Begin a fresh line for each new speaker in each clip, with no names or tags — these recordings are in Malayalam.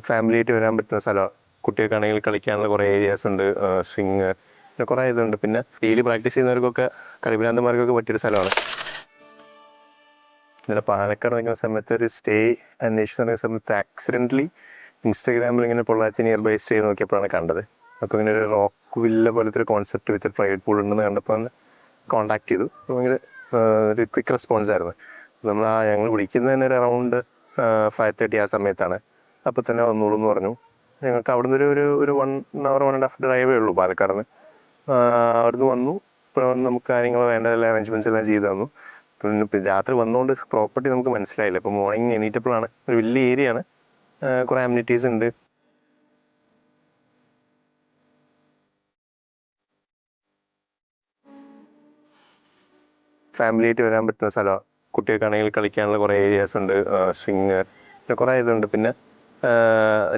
ഫാമിലി ആയിട്ട് വരാൻ പറ്റുന്ന സ്ഥലമാണ്. കുട്ടികൾക്കാണെങ്കിൽ കളിക്കാനുള്ള കുറേ ഏരിയാസ് ഉണ്ട്, സ്വിങ്, പിന്നെ കുറേ ഇതുണ്ട്. പിന്നെ ഡെയിലി പ്രാക്ടീസ് ചെയ്യുന്നവർക്കൊക്കെ, കളിഭ്രാന്തന്മാർക്കൊക്കെ പറ്റിയൊരു സ്ഥലമാണ്. ഇന്നലെ പാലക്കാട് നിൽക്കുന്ന സമയത്ത് ഒരു സ്റ്റേ അന്വേഷിച്ച് നടക്കുന്ന സമയത്ത് ആക്സിഡൻ്റലി ഇൻസ്റ്റാഗ്രാമിൽ ഇങ്ങനെ പൊള്ളാച്ചി നിയർ ബൈ സ്റ്റേ നോക്കിയപ്പോഴാണ് കണ്ടത്. അപ്പോൾ ഇങ്ങനെ ഒരു റോക്ക് വില്ല പോലത്തെ ഒരു കോൺസെപ്റ്റ് വിത്ത് പ്രൈവറ്റ് പൂൾ ഉണ്ടെന്ന് കണ്ടപ്പോൾ ഒന്ന് കോൺടാക്ട് ചെയ്തു. അപ്പോൾ ഭയങ്കര ഒരു ക്വിക്ക് റെസ്പോൺസ് ആയിരുന്നു. ഞങ്ങൾ വിളിക്കുന്നത് തന്നെ ഒരു അറൗണ്ട് 5:30 ആ സമയത്താണ്. അപ്പോൾ തന്നെ വന്നോളൂ എന്ന് പറഞ്ഞു. ഞങ്ങൾക്ക് അവിടെ നിന്ന് ഒരു 1 hour 1.5 ഡ്രൈവേ ഉള്ളൂ പാലക്കാട് നിന്ന്. അവിടുന്ന് വന്നു. ഇപ്പോൾ നമുക്ക് കാര്യങ്ങൾ വേണ്ട എല്ലാ അറേഞ്ച്മെൻറ്റ്സ് എല്ലാം ചെയ്തു തന്നു. പിന്നെ രാത്രി വന്നുകൊണ്ട് പ്രോപ്പർട്ടി നമുക്ക് മനസ്സിലായില്ല. ഇപ്പോൾ മോർണിംഗ് എണീറ്റപ്പോഴാണ്. ഒരു വലിയ ഏരിയ ആണ്, കുറേ അമ്യൂണിറ്റീസ് ഉണ്ട്. ഫാമിലി ആയിട്ട് വരാൻ പറ്റുന്ന സ്ഥലമാണ്. കുട്ടികൾക്കാണെങ്കിൽ കളിക്കാനുള്ള കുറേ ഏരിയാസ് ഉണ്ട്, സ്വിങ്, പിന്നെ കുറേ ഇതുണ്ട്. പിന്നെ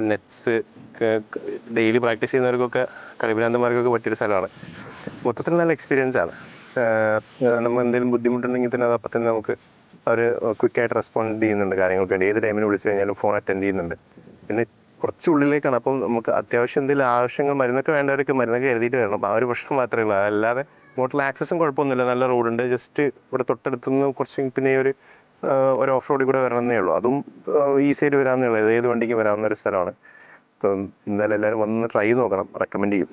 നെറ്റ്സ്, ഡെയിലി പ്രാക്ടീസ് ചെയ്യുന്നവർക്കൊക്കെ, കളിഭ്രാന്തന്മാർക്കൊക്കെ പറ്റിയൊരു സ്ഥലമാണ്. മൊത്തത്തിൽ നല്ല എക്സ്പീരിയൻസ് ആണ്. നമ്മൾ എന്തെങ്കിലും ബുദ്ധിമുട്ടുണ്ടെങ്കിൽ തന്നെ അത് അപ്പം തന്നെ നമുക്ക് അവർ ക്വിക്കായിട്ട് റെസ്പോണ്ട് ചെയ്യുന്നുണ്ട് കാര്യങ്ങൾക്ക് വേണ്ടി. ഏത് ടൈമിന് വിളിച്ചു കഴിഞ്ഞാലും ഫോൺ അറ്റൻഡ് ചെയ്യുന്നുണ്ട്. പിന്നെ കുറച്ച് ഉള്ളിലേക്കാണ്. അപ്പം നമുക്ക് അത്യാവശ്യം എന്തെങ്കിലും ആവശ്യങ്ങൾ, മരുന്നൊക്കെ വേണ്ടവർക്ക് മരുന്നൊക്കെ എഴുതിയിട്ട് വരണം. അപ്പോൾ ആ ഒരു പ്രശ്നം മാത്രമേ ഉള്ളൂ. അല്ലാതെ ഇങ്ങോട്ടുള്ള ആക്സസും കുഴപ്പമൊന്നുമില്ല, നല്ല റോഡുണ്ട്. ജസ്റ്റ് ഇവിടെ തൊട്ടടുത്തുനിന്ന് കുറച്ച് പിന്നെ ഒരു ഓഫ് റോഡിൽ കൂടെ വരണമെന്നേ ഉള്ളൂ. അതും ഈസി ആയിട്ട് വരാമെന്നേ ഉള്ളൂ. ഏത് വണ്ടിക്ക് വരാവുന്ന ഒരു സ്ഥലമാണ്. അപ്പം എന്തായാലും എല്ലാവരും വന്ന് ട്രൈ നോക്കണം, റെക്കമെൻഡ് ചെയ്യും.